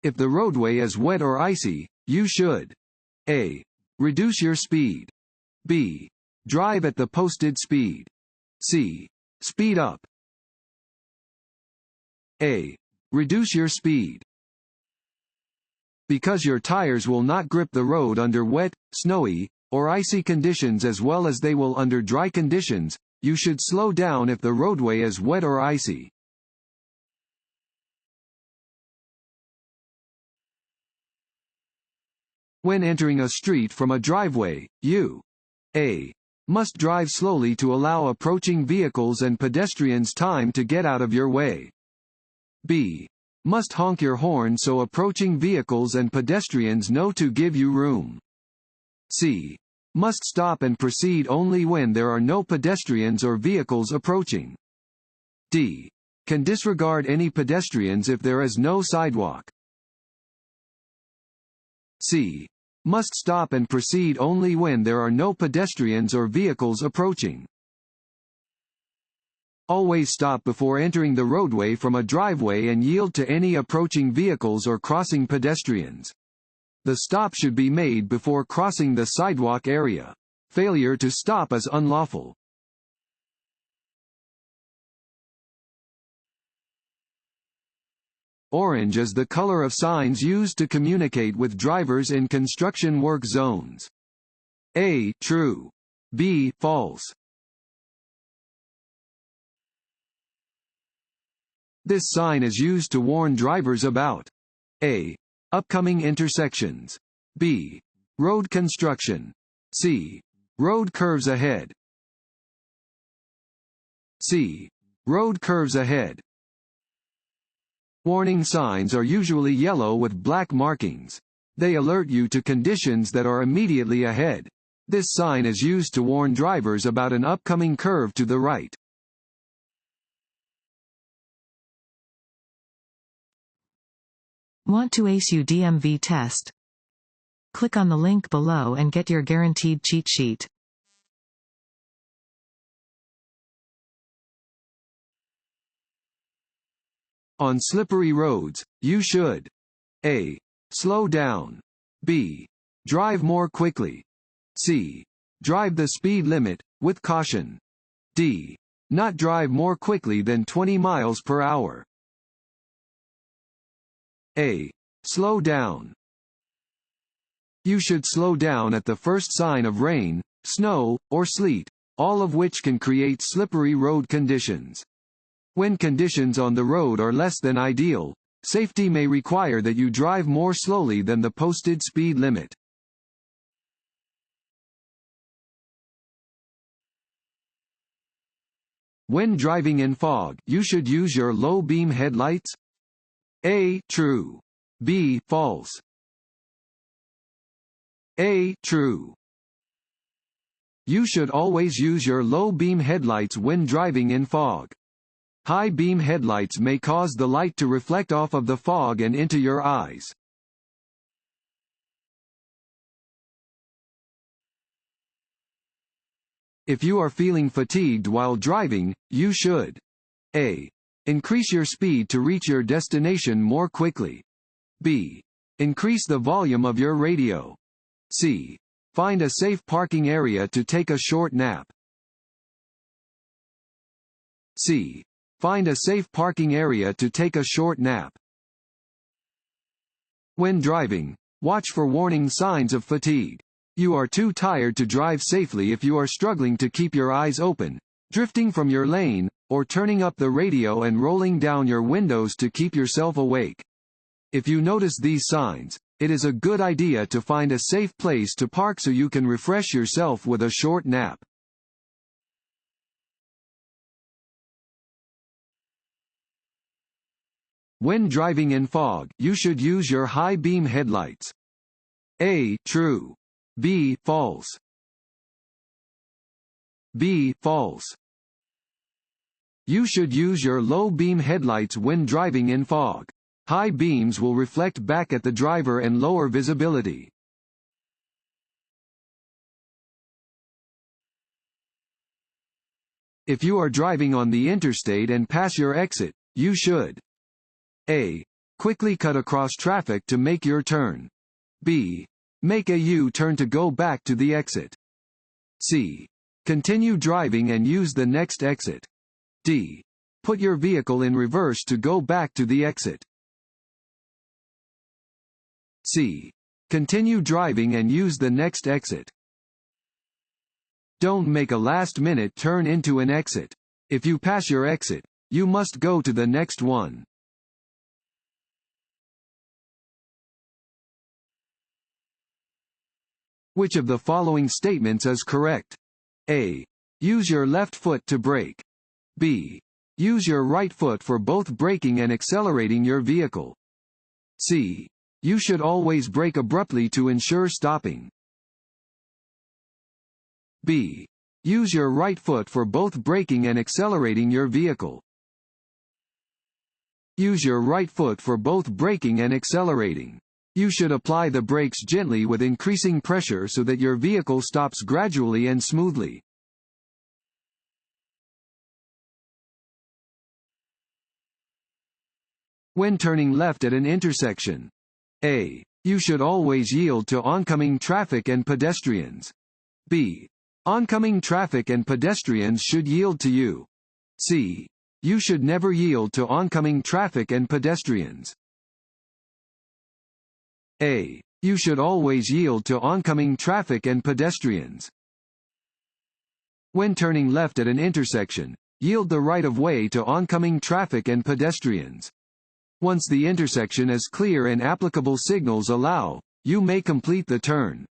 If the roadway is wet or icy, you should A. Reduce your speed. B. Drive at the posted speed. C. Speed up. A. Reduce your speed. Because your tires will not grip the road under wet, snowy, or icy conditions as well as they will under dry conditions, you should slow down if the roadway is wet or icy. When entering a street from a driveway, you A. Must drive slowly to allow approaching vehicles and pedestrians time to get out of your way. B. Must honk your horn so approaching vehicles and pedestrians know to give you room. C. Must stop and proceed only when there are no pedestrians or vehicles approaching. D. Can disregard any pedestrians if there is no sidewalk. C. Must stop and proceed only when there are no pedestrians or vehicles approaching. Always stop before entering the roadway from a driveway and yield to any approaching vehicles or crossing pedestrians. The stop should be made before crossing the sidewalk area. Failure to stop is unlawful. Orange is the color of signs used to communicate with drivers in construction work zones. A. True. B. False. This sign is used to warn drivers about A. Upcoming intersections. B. Road construction. C. Road curves ahead. C. Road curves ahead. Warning signs are usually yellow with black markings. They alert you to conditions that are immediately ahead. This sign is used to warn drivers about an upcoming curve to the right. Want to ace your DMV test? Click on the link below and get your guaranteed cheat sheet. On slippery roads, you should A. Slow down. B. Drive more quickly. C. Drive the speed limit, with caution. D. Not drive more quickly than 20 miles per hour. A. Slow down. You should slow down at the first sign of rain, snow, or sleet, all of which can create slippery road conditions. When conditions on the road are less than ideal, safety may require that you drive more slowly than the posted speed limit. When driving in fog, you should use your low beam headlights. A. True. B. False. A. True. You should always use your low beam headlights when driving in fog. High beam headlights may cause the light to reflect off of the fog and into your eyes. If you are feeling fatigued while driving, you should A. Increase your speed to reach your destination more quickly. B. Increase the volume of your radio. C. Find a safe parking area to take a short nap. C. Find a safe parking area to take a short nap. When driving, watch for warning signs of fatigue. You are too tired to drive safely if you are struggling to keep your eyes open, drifting from your lane, or turning up the radio and rolling down your windows to keep yourself awake. If you notice these signs, it is a good idea to find a safe place to park so you can refresh yourself with a short nap. When driving in fog, you should use your high beam headlights. A. True. B. False. B. False. You should use your low beam headlights when driving in fog. High beams will reflect back at the driver and lower visibility. If you are driving on the interstate and pass your exit, you should A. Quickly cut across traffic to make your turn. B. Make a U-turn to go back to the exit. C. Continue driving and use the next exit. D. Put your vehicle in reverse to go back to the exit. C. Continue driving and use the next exit. Don't make a last-minute turn into an exit. If you pass your exit, you must go to the next one. Which of the following statements is correct? A. Use your left foot to brake. B. Use your right foot for both braking and accelerating your vehicle. C. You should always brake abruptly to ensure stopping. B. Use your right foot for both braking and accelerating your vehicle. Use your right foot for both braking and accelerating. You should apply the brakes gently with increasing pressure so that your vehicle stops gradually and smoothly. When turning left at an intersection. A. You should always yield to oncoming traffic and pedestrians. B. Oncoming traffic and pedestrians should yield to you. C. You should never yield to oncoming traffic and pedestrians. A. You should always yield to oncoming traffic and pedestrians. When turning left at an intersection, yield the right-of-way to oncoming traffic and pedestrians. Once the intersection is clear and applicable signals allow, you may complete the turn.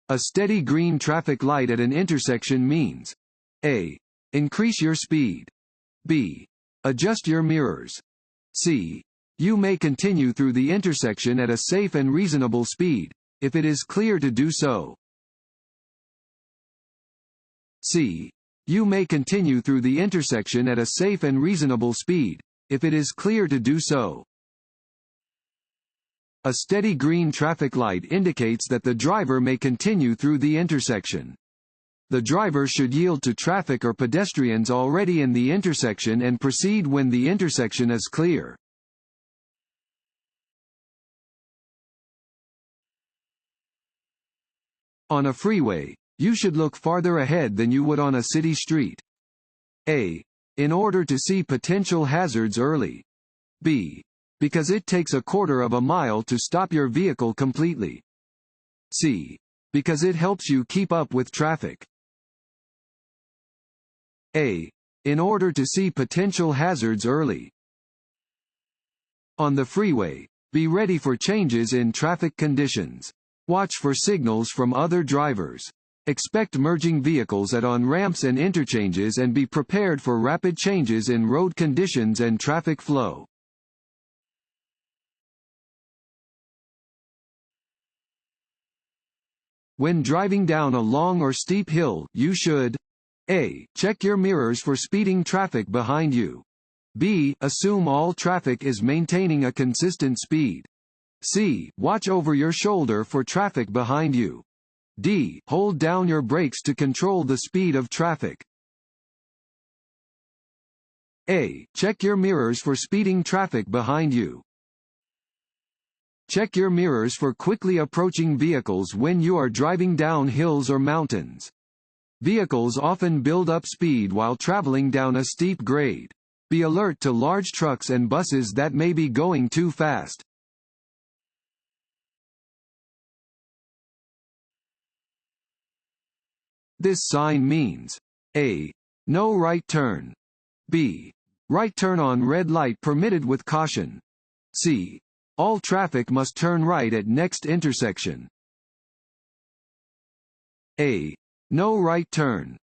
A steady green traffic light at an intersection means: A. Increase your speed. B. Adjust your mirrors. C. You may continue through the intersection at a safe and reasonable speed, if it is clear to do so. C. You may continue through the intersection at a safe and reasonable speed, if it is clear to do so. A steady green traffic light indicates that the driver may continue through the intersection. The driver should yield to traffic or pedestrians already in the intersection and proceed when the intersection is clear. On a freeway, you should look farther ahead than you would on a city street. A. In order to see potential hazards early. B. Because it takes a quarter of a mile to stop your vehicle completely. C. Because it helps you keep up with traffic. A. In order to see potential hazards early. On the freeway, be ready for changes in traffic conditions. Watch for signals from other drivers. Expect merging vehicles at on-ramps and interchanges and be prepared for rapid changes in road conditions and traffic flow. When driving down a long or steep hill, you should: A. Check your mirrors for speeding traffic behind you. B. Assume all traffic is maintaining a consistent speed. C. Watch over your shoulder for traffic behind you. D. Hold down your brakes to control the speed of traffic. A. Check your mirrors for speeding traffic behind you. Check your mirrors for quickly approaching vehicles when you are driving down hills or mountains. Vehicles often build up speed while traveling down a steep grade. Be alert to large trucks and buses that may be going too fast. This sign means: A. No right turn. B. Right turn on red light permitted with caution. C. All traffic must turn right at next intersection. A. No right turn.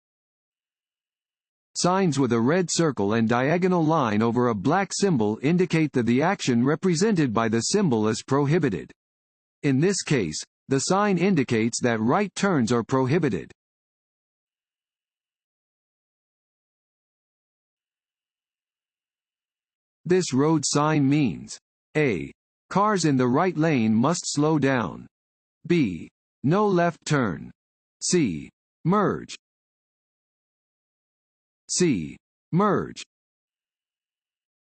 Signs with a red circle and diagonal line over a black symbol indicate that the action represented by the symbol is prohibited. In this case, the sign indicates that right turns are prohibited. This road sign means: A. Cars in the right lane must slow down. B. No left turn. C. Merge. C. Merge.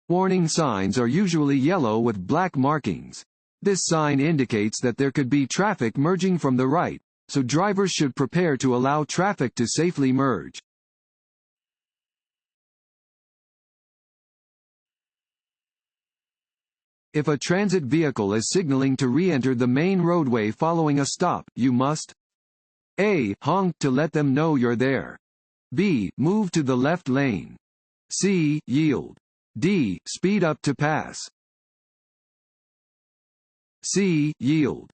Warning signs are usually yellow with black markings. This sign indicates that there could be traffic merging from the right, so drivers should prepare to allow traffic to safely merge. If a transit vehicle is signaling to re-enter the main roadway following a stop, you must A. Honk to let them know you're there. B. Move to the left lane. C. Yield. D. Speed up to pass. C. Yield.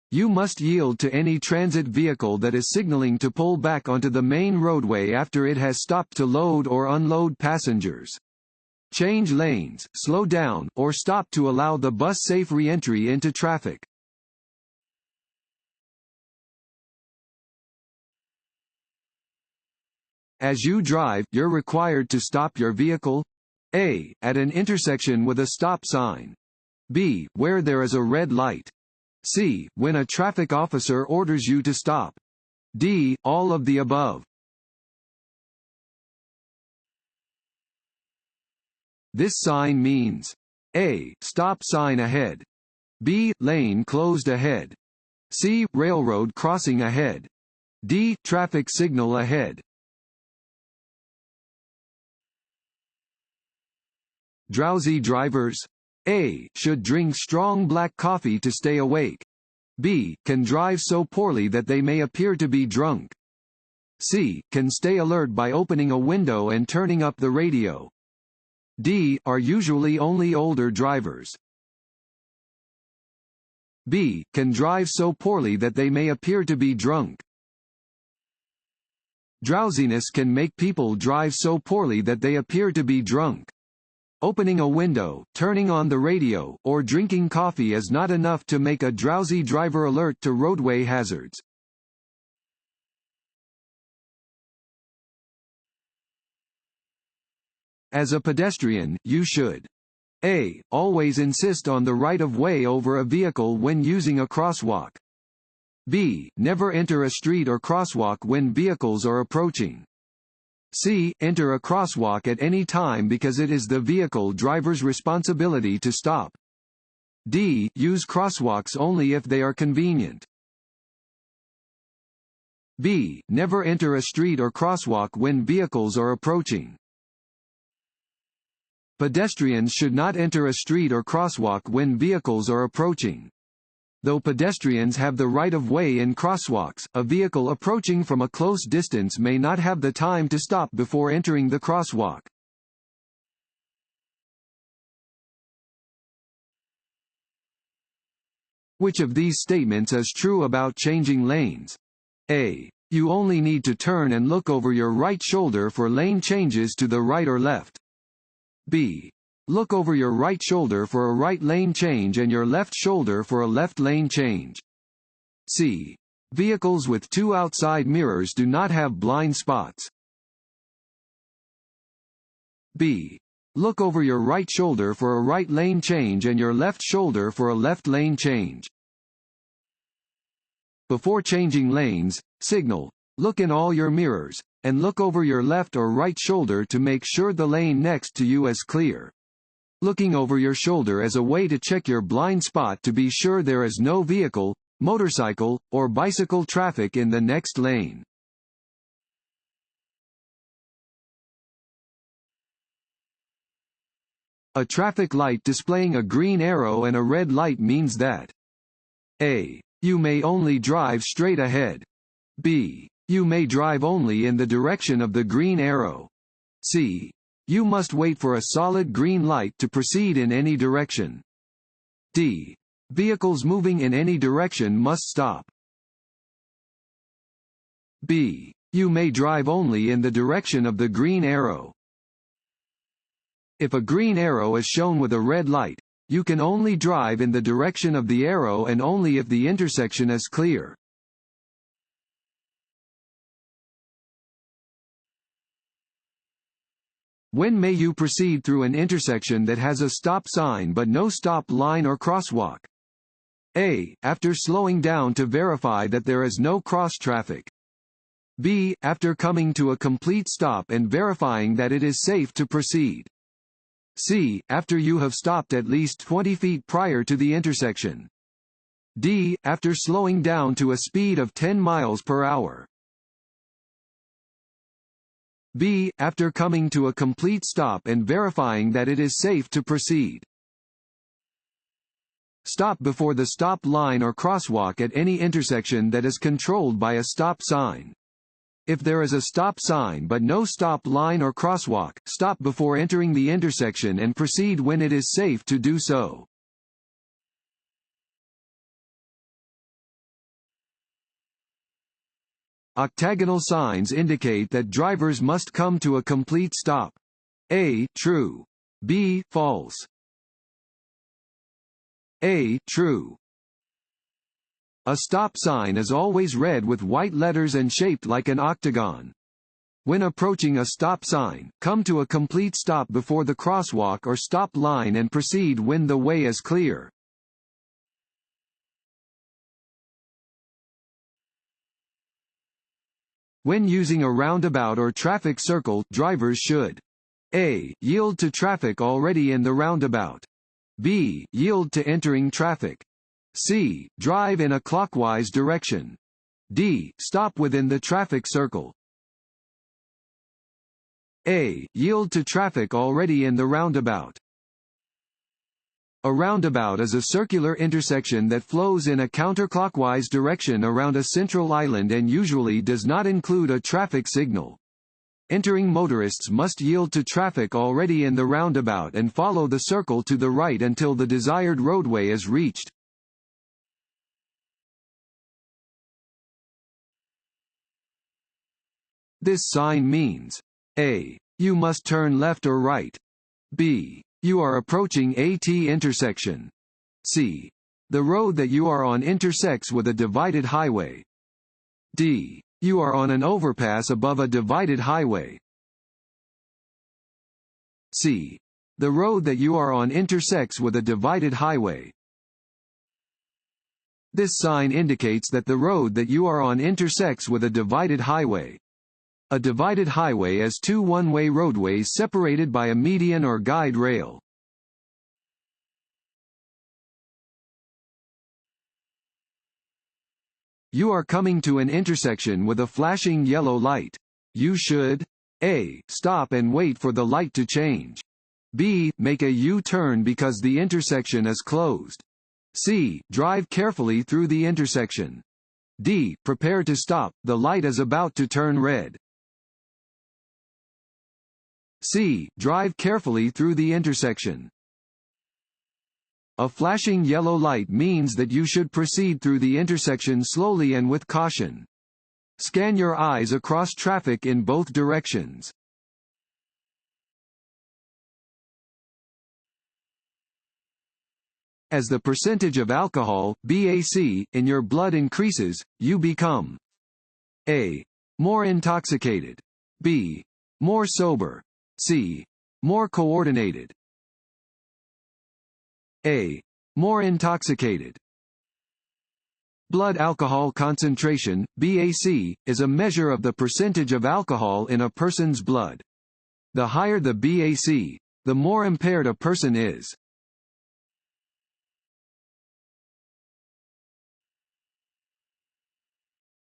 You must yield to any transit vehicle that is signaling to pull back onto the main roadway after it has stopped to load or unload passengers. Change lanes, slow down, or stop to allow the bus safe re-entry into traffic. As you drive, you're required to stop your vehicle A. At an intersection with a stop sign. B. Where there is a red light. C. When a traffic officer orders you to stop. D. All of the above. This sign means A. Stop sign ahead. B. Lane closed ahead. C. Railroad crossing ahead. D. Traffic signal ahead. Drowsy drivers A. Should drink strong black coffee to stay awake. B. Can drive so poorly that they may appear to be drunk. C. Can stay alert by opening a window and turning up the radio. D. Are usually only older drivers. B. Can drive so poorly that they may appear to be drunk. Drowsiness can make people drive so poorly that they appear to be drunk. Opening a window, turning on the radio, or drinking coffee is not enough to make a drowsy driver alert to roadway hazards. As a pedestrian, you should A. Always insist on the right-of-way over a vehicle when using a crosswalk. B. Never enter a street or crosswalk when vehicles are approaching. C. Enter a crosswalk at any time because it is the vehicle driver's responsibility to stop. D. Use crosswalks only if they are convenient. B. Never enter a street or crosswalk when vehicles are approaching. Pedestrians should not enter a street or crosswalk when vehicles are approaching. Though pedestrians have the right-of-way in crosswalks, a vehicle approaching from a close distance may not have the time to stop before entering the crosswalk. Which of these statements is true about changing lanes? A. You only need to turn and look over your right shoulder for lane changes to the right or left. B. Look over your right shoulder for a right lane change and your left shoulder for a left lane change. C. Vehicles with two outside mirrors do not have blind spots. B. Look over your right shoulder for a right lane change and your left shoulder for a left lane change. Before changing lanes, signal, look in all your mirrors, and look over your left or right shoulder to make sure the lane next to you is clear. Looking over your shoulder is a way to check your blind spot to be sure there is no vehicle, motorcycle, or bicycle traffic in the next lane. A traffic light displaying a green arrow and a red light means that A. You may only drive straight ahead. B. You may drive only in the direction of the green arrow. C. You must wait for a solid green light to proceed in any direction. D. Vehicles moving in any direction must stop. B. You may drive only in the direction of the green arrow. If a green arrow is shown with a red light, you can only drive in the direction of the arrow and only if the intersection is clear. When may you proceed through an intersection that has a stop sign but no stop line or crosswalk? A. After slowing down to verify that there is no cross traffic. B. After coming to a complete stop and verifying that it is safe to proceed. C. After you have stopped at least 20 feet prior to the intersection. D. After slowing down to a speed of 10 miles per hour. B. After coming to a complete stop and verifying that it is safe to proceed. Stop before the stop line or crosswalk at any intersection that is controlled by a stop sign. If there is a stop sign but no stop line or crosswalk, stop before entering the intersection and proceed when it is safe to do so. Octagonal signs indicate that drivers must come to a complete stop. A. True. B. False. A. True. A stop sign is always red with white letters and shaped like an octagon. When approaching a stop sign, come to a complete stop before the crosswalk or stop line and proceed when the way is clear. When using a roundabout or traffic circle, drivers should A. Yield to traffic already in the roundabout. B. Yield to entering traffic. C. Drive in a clockwise direction. D. Stop within the traffic circle. A. Yield to traffic already in the roundabout. A roundabout is a circular intersection that flows in a counterclockwise direction around a central island and usually does not include a traffic signal. Entering motorists must yield to traffic already in the roundabout and follow the circle to the right until the desired roadway is reached. This sign means A. You must turn left or right. B. You are approaching a T intersection. C. The road that you are on intersects with a divided highway. D. You are on an overpass above a divided highway. C. The road that you are on intersects with a divided highway. This sign indicates that the road that you are on intersects with a divided highway. A divided highway is two one-way roadways separated by a median or guide rail. You are coming to an intersection with a flashing yellow light. You should A. Stop and wait for the light to change. B. Make a U-turn because the intersection is closed. C. Drive carefully through the intersection. D. Prepare to stop, the light is about to turn red. C. Drive carefully through the intersection. A flashing yellow light means that you should proceed through the intersection slowly and with caution. Scan your eyes across traffic in both directions. As the percentage of alcohol, BAC, in your blood increases, you become A. More intoxicated. B. More sober. C. More coordinated. A. More intoxicated. Blood alcohol concentration, BAC, is a measure of the percentage of alcohol in a person's blood. The higher the BAC, the more impaired a person is.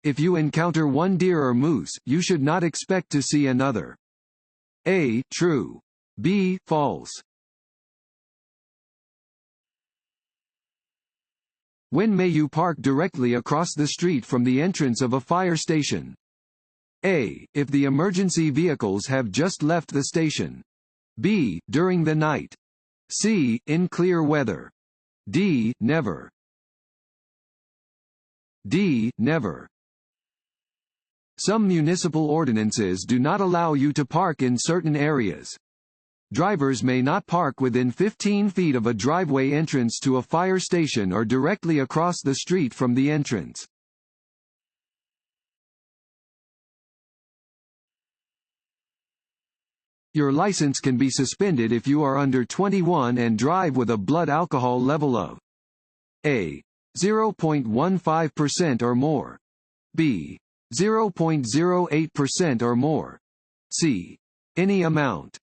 If you encounter one deer or moose, you should not expect to see another. A. True. B. False. When may you park directly across the street from the entrance of a fire station? A. If the emergency vehicles have just left the station. B. During the night. C. In clear weather. D. Never. D. Never. Some municipal ordinances do not allow you to park in certain areas. Drivers may not park within 15 feet of a driveway entrance to a fire station or directly across the street from the entrance. Your license can be suspended if you are under 21 and drive with a blood alcohol level of A. 0.15% or more. B. 0.08% or more. C. Any amount.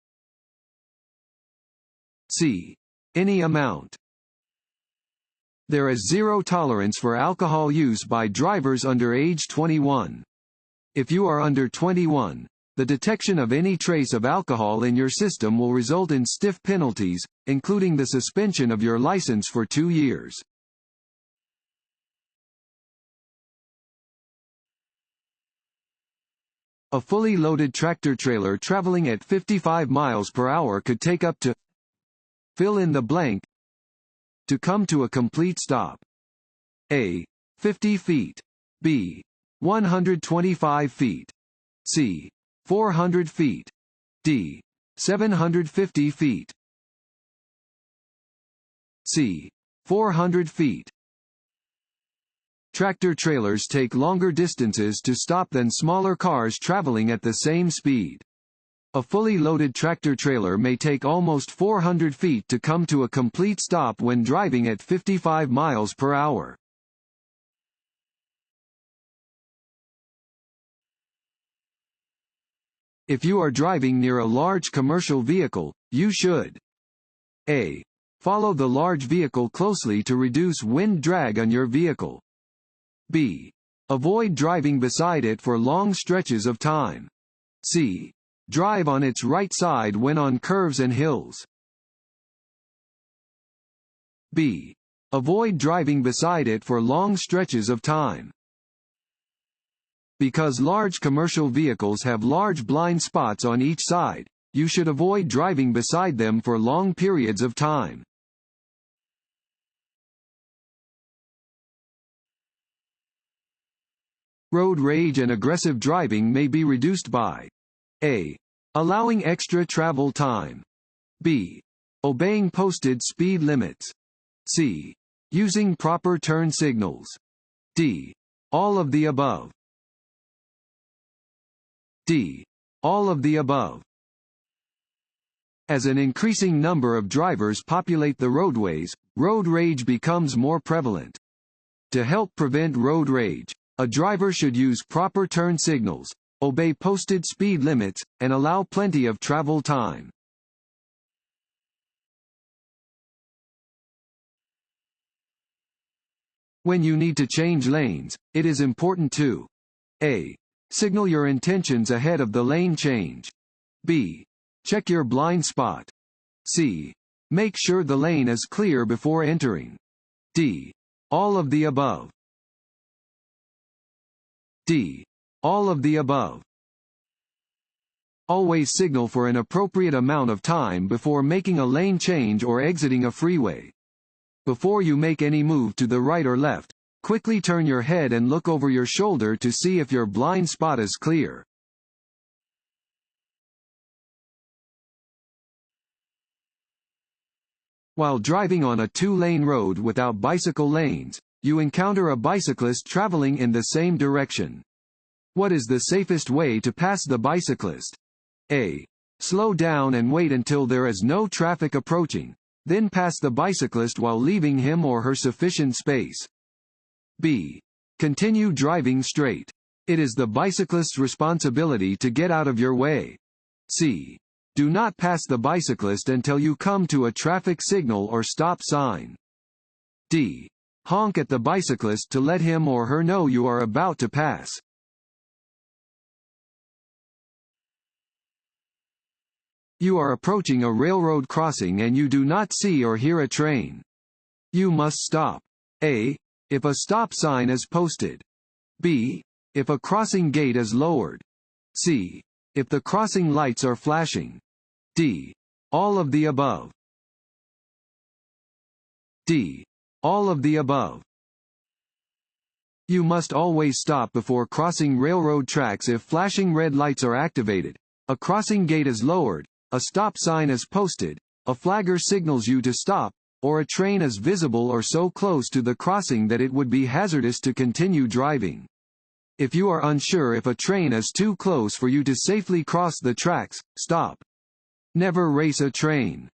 C. Any amount. There is zero tolerance for alcohol use by drivers under age 21. If you are under 21, the detection of any trace of alcohol in your system will result in stiff penalties, including the suspension of your license for 2 years. A fully loaded tractor-trailer traveling at 55 miles per hour could take up to fill in the blank to come to a complete stop. A. 50 feet. B. 125 feet. C. 400 feet. D. 750 feet. C. 400 feet. Tractor-trailers take longer distances to stop than smaller cars traveling at the same speed. A fully loaded tractor-trailer may take almost 400 feet to come to a complete stop when driving at 55 miles per hour. If you are driving near a large commercial vehicle, you should A. Follow the large vehicle closely to reduce wind drag on your vehicle. B. Avoid driving beside it for long stretches of time. C. Drive on its right side when on curves and hills. B. Avoid driving beside it for long stretches of time. Because large commercial vehicles have large blind spots on each side, you should avoid driving beside them for long periods of time. Road rage and aggressive driving may be reduced by A. Allowing extra travel time. B. Obeying posted speed limits. C. Using proper turn signals. D. All of the above. D. All of the above. As an increasing number of drivers populate the roadways, road rage becomes more prevalent. To help prevent road rage, a driver should use proper turn signals, obey posted speed limits, and allow plenty of travel time. When you need to change lanes, it is important to A. Signal your intentions ahead of the lane change. B. Check your blind spot. C. Make sure the lane is clear before entering. D. All of the above. D. All of the above. Always signal for an appropriate amount of time before making a lane change or exiting a freeway. Before you make any move to the right or left, quickly turn your head and look over your shoulder to see if your blind spot is clear. While driving on a two-lane road without bicycle lanes, you encounter a bicyclist traveling in the same direction. What is the safest way to pass the bicyclist? A. Slow down and wait until there is no traffic approaching, then pass the bicyclist while leaving him or her sufficient space. B. Continue driving straight. It is the bicyclist's responsibility to get out of your way. C. Do not pass the bicyclist until you come to a traffic signal or stop sign. D. Honk at the bicyclist to let him or her know you are about to pass. You are approaching a railroad crossing and you do not see or hear a train. You must stop. A. If a stop sign is posted. B. If a crossing gate is lowered. C. If the crossing lights are flashing. D. All of the above. D. All of the above. You must always stop before crossing railroad tracks if flashing red lights are activated, a crossing gate is lowered, a stop sign is posted, a flagger signals you to stop, or a train is visible or so close to the crossing that it would be hazardous to continue driving. If you are unsure if a train is too close for you to safely cross the tracks, stop. Never race a train.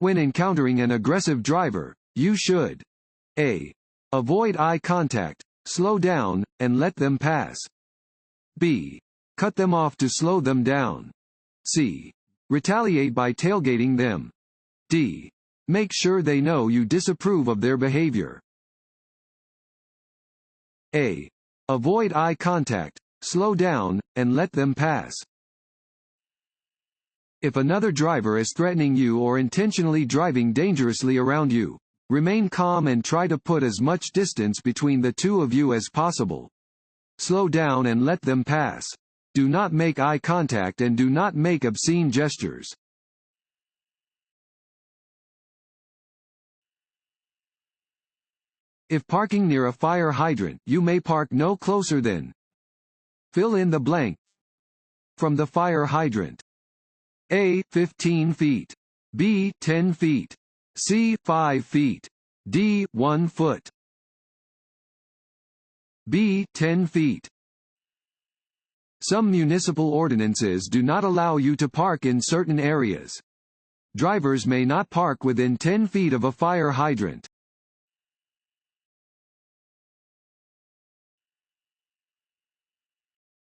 When encountering an aggressive driver, You should A. Avoid eye contact, slow down, and let them pass. B. Cut them off to slow them down. C. Retaliate by tailgating them. D. Make sure they know you disapprove of their behavior. A. Avoid eye contact, slow down, and let them pass. If another driver is threatening you or intentionally driving dangerously around you, remain calm and try to put as much distance between the two of you as possible. Slow down and let them pass. Do not make eye contact and do not make obscene gestures. If parking near a fire hydrant, you may park no closer than fill in the blank from the fire hydrant. A. 15 feet. B. 10 feet. C. 5 feet. D. 1 foot. B. 10 feet. Some municipal ordinances do not allow you to park in certain areas. Drivers may not park within 10 feet of a fire hydrant.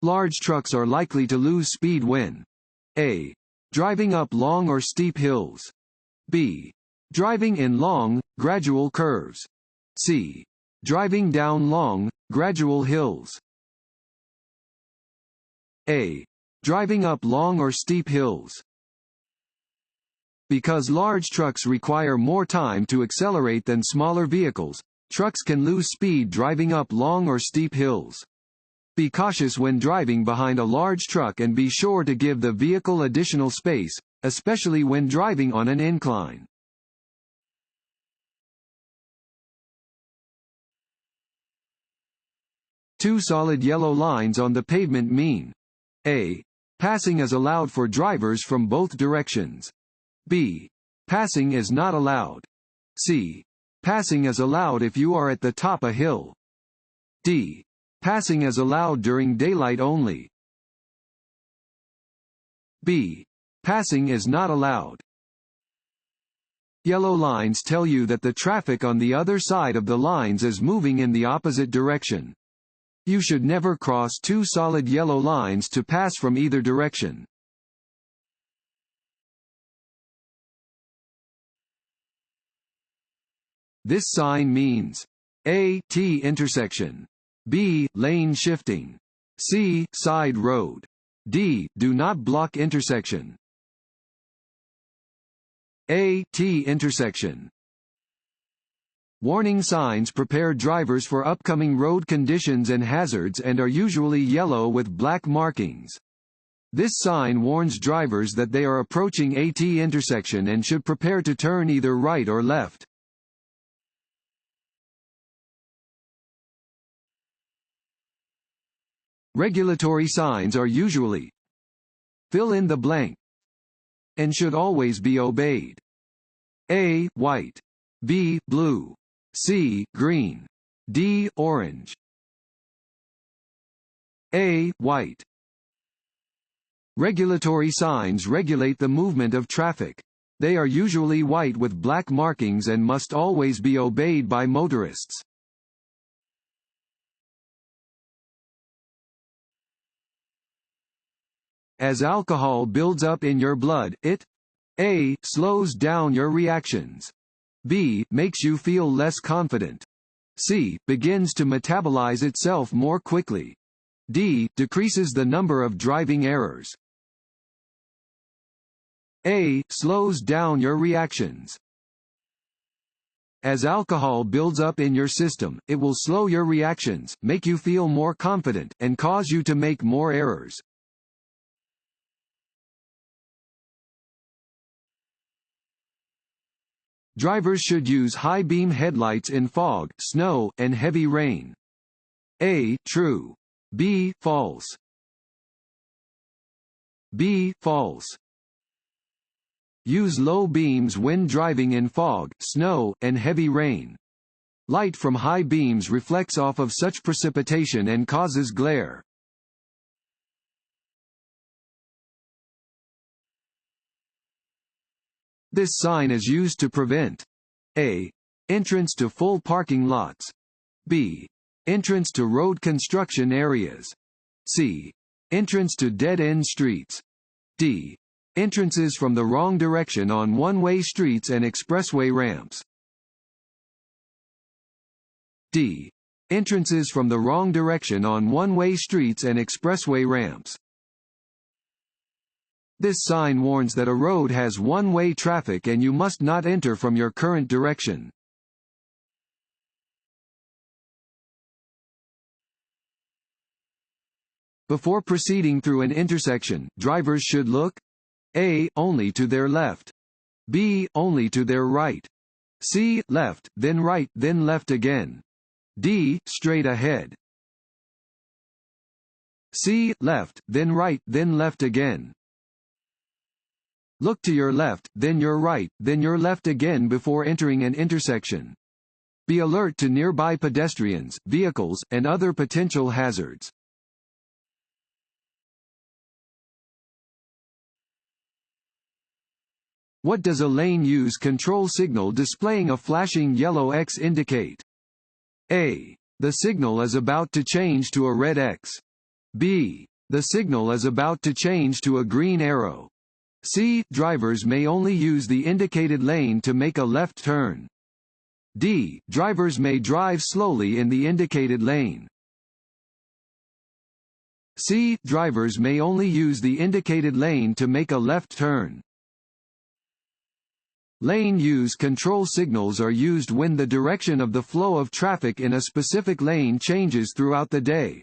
Large trucks are likely to lose speed when A. Driving up long or steep hills. B. Driving in long, gradual curves. C. Driving down long, gradual hills. A. Driving up long or steep hills. Because large trucks require more time to accelerate than smaller vehicles, trucks can lose speed driving up long or steep hills. Be cautious when driving behind a large truck and be sure to give the vehicle additional space, especially when driving on an incline. Two solid yellow lines on the pavement mean A. Passing is allowed for drivers from both directions. B. Passing is not allowed. C. Passing is allowed if you are at the top a hill. D. Passing is allowed during daylight only. B. Passing is not allowed. Yellow lines tell you that the traffic on the other side of the lines is moving in the opposite direction. You should never cross two solid yellow lines to pass from either direction. This sign means A. T intersection. B. Lane shifting. C. Side road. D. Do not block intersection. A. T intersection. Warning signs prepare drivers for upcoming road conditions and hazards and are usually yellow with black markings. This sign warns drivers that they are approaching a T intersection and should prepare to turn either right or left. Regulatory signs are usually fill in the blank and should always be obeyed. A. White. B. Blue. C. Green. D. Orange. A. White. Regulatory signs regulate the movement of traffic. They are usually white with black markings and must always be obeyed by motorists. As alcohol builds up in your blood, it A. slows down your reactions. B. makes you feel less confident. C. begins to metabolize itself more quickly. D. decreases the number of driving errors. A. slows down your reactions. As alcohol builds up in your system, it will slow your reactions, make you feel more confident, and cause you to make more errors. Drivers should use high-beam headlights in fog, snow, and heavy rain. A. True. B. False. B. False. Use low beams when driving in fog, snow, and heavy rain. Light from high beams reflects off of such precipitation and causes glare. This sign is used to prevent A. Entrance to full parking lots. B. Entrance to road construction areas. C. Entrance to dead-end streets. D. Entrances from the wrong direction on one-way streets and expressway ramps. D. Entrances from the wrong direction on one-way streets and expressway ramps. This sign warns that a road has one-way traffic and you must not enter from your current direction. Before proceeding through an intersection, drivers should look: A. Only to their left. B. Only to their right. C. Left, then right, then left again. D. Straight ahead. C. Left, then right, then left again. Look to your left, then your right, then your left again before entering an intersection. Be alert to nearby pedestrians, vehicles, and other potential hazards. What does a lane use control signal displaying a flashing yellow X indicate? A. The signal is about to change to a red X. B. The signal is about to change to a green arrow. C. Drivers may only use the indicated lane to make a left turn. D. Drivers may drive slowly in the indicated lane. C. Drivers may only use the indicated lane to make a left turn. Lane use control signals are used when the direction of the flow of traffic in a specific lane changes throughout the day.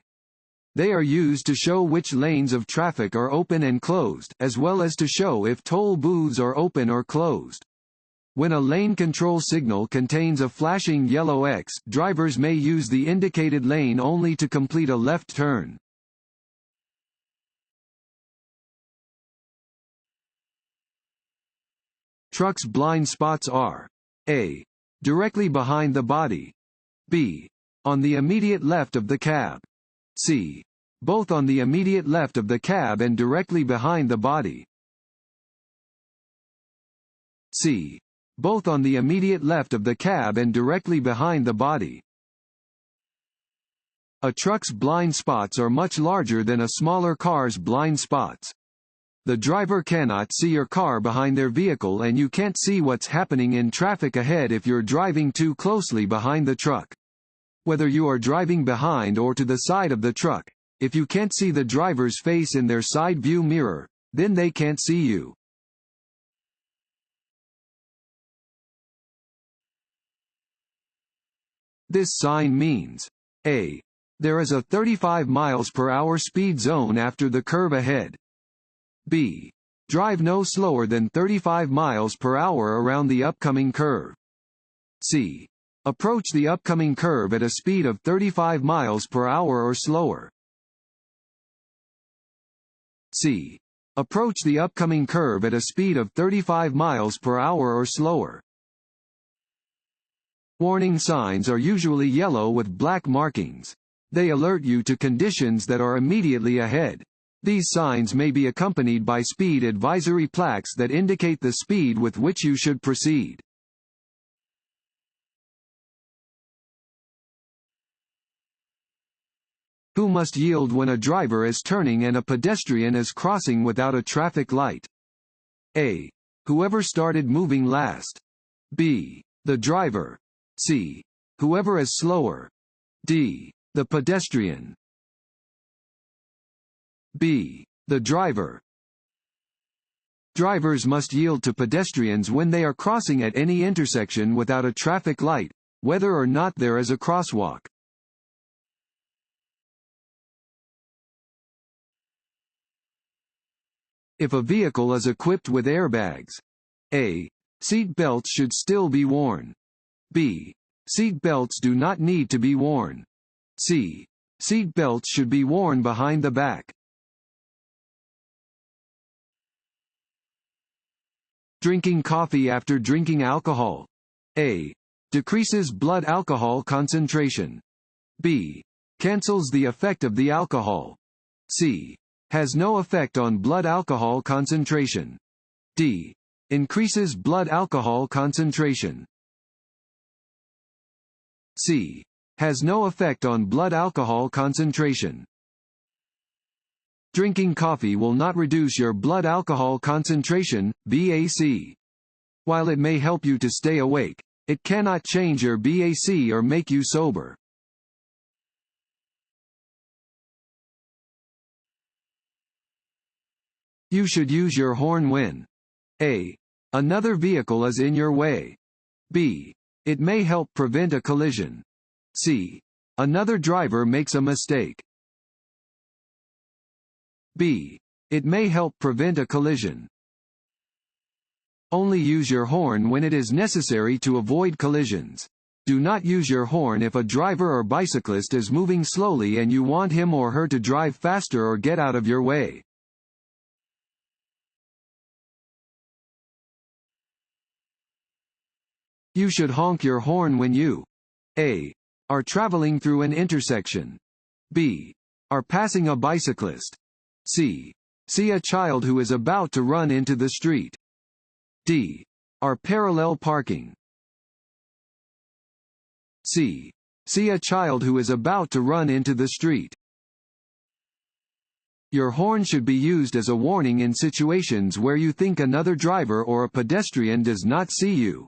They are used to show which lanes of traffic are open and closed, as well as to show if toll booths are open or closed. When a lane control signal contains a flashing yellow X, drivers may use the indicated lane only to complete a left turn. Trucks' blind spots are: A. Directly behind the body. B. On the immediate left of the cab. C. Both on the immediate left of the cab and directly behind the body. C. Both on the immediate left of the cab and directly behind the body. A truck's blind spots are much larger than a smaller car's blind spots. The driver cannot see your car behind their vehicle and you can't see what's happening in traffic ahead if you're driving too closely behind the truck. Whether you are driving behind or to the side of the truck, if you can't see the driver's face in their side view mirror, then they can't see you. This sign means: A. There is a 35 miles per hour speed zone after the curve ahead. B. Drive no slower than 35 miles per hour around the upcoming curve. C. Approach the upcoming curve at a speed of 35 miles per hour or slower. C. Approach the upcoming curve at a speed of 35 miles per hour or slower. Warning signs are usually yellow with black markings. They alert you to conditions that are immediately ahead. These signs may be accompanied by speed advisory plaques that indicate the speed with which you should proceed. Who must yield when a driver is turning and a pedestrian is crossing without a traffic light? A. Whoever started moving last. B. The driver. C. Whoever is slower. D. The pedestrian. B. The driver. Drivers must yield to pedestrians when they are crossing at any intersection without a traffic light, whether or not there is a crosswalk. If a vehicle is equipped with airbags: A. Seat belts should still be worn. B. Seat belts do not need to be worn. C. Seat belts should be worn behind the back. Drinking coffee after drinking alcohol: A. Decreases blood alcohol concentration. B. Cancels the effect of the alcohol. C. Has no effect on blood alcohol concentration. D. Increases blood alcohol concentration. C. Has no effect on blood alcohol concentration. Drinking coffee will not reduce your blood alcohol concentration, BAC. While it may help you to stay awake, it cannot change your BAC or make you sober. You should use your horn when A. Another vehicle is in your way. B. It may help prevent a collision. C. Another driver makes a mistake. B. It may help prevent a collision. Only use your horn when it is necessary to avoid collisions. Do not use your horn if a driver or bicyclist is moving slowly and you want him or her to drive faster or get out of your way. You should honk your horn when you A. Are traveling through an intersection. B. Are passing a bicyclist. C. See a child who is about to run into the street. D. Are parallel parking. C. See a child who is about to run into the street. Your horn should be used as a warning in situations where you think another driver or a pedestrian does not see you.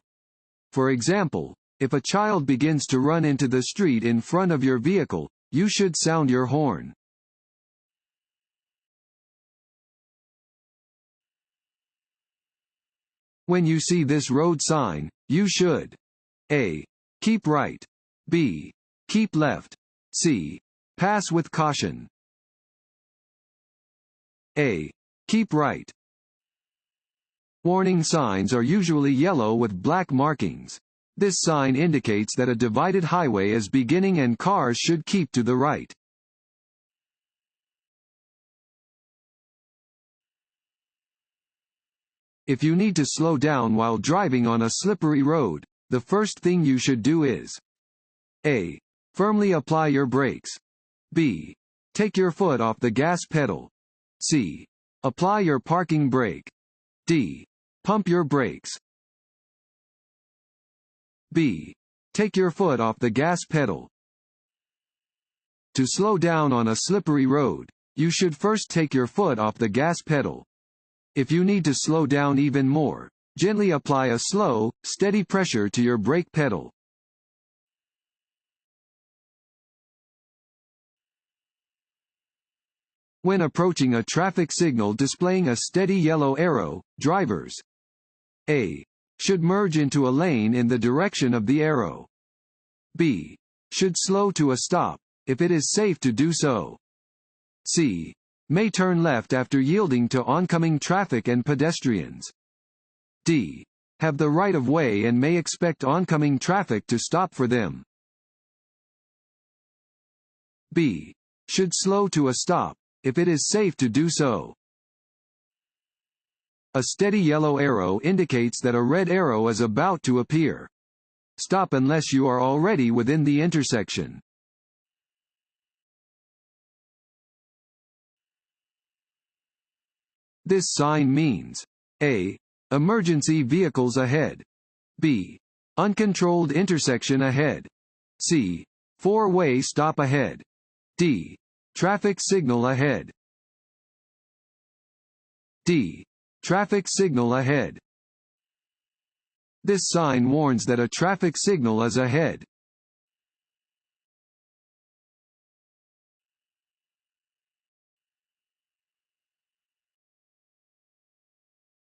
For example, if a child begins to run into the street in front of your vehicle, you should sound your horn. When you see this road sign, you should A. Keep right. B. Keep left. C. Pass with caution. A. Keep right. Warning signs are usually yellow with black markings. This sign indicates that a divided highway is beginning and cars should keep to the right. If you need to slow down while driving on a slippery road, the first thing you should do is A. Firmly apply your brakes. B. Take your foot off the gas pedal. C. Apply your parking brake. D. Pump your brakes. B. Take your foot off the gas pedal. To slow down on a slippery road, you should first take your foot off the gas pedal. If you need to slow down even more, gently apply a slow, steady pressure to your brake pedal. When approaching a traffic signal displaying a steady yellow arrow, drivers A. Should merge into a lane in the direction of the arrow. B. Should slow to a stop, if it is safe to do so. C. May turn left after yielding to oncoming traffic and pedestrians. D. Have the right of way and may expect oncoming traffic to stop for them. B. Should slow to a stop, if it is safe to do so. A steady yellow arrow indicates that a red arrow is about to appear. Stop unless you are already within the intersection. This sign means A. Emergency vehicles ahead. B. Uncontrolled intersection ahead. C. Four-way stop ahead. D. Traffic signal ahead. D. Traffic signal ahead. This sign warns that a traffic signal is ahead.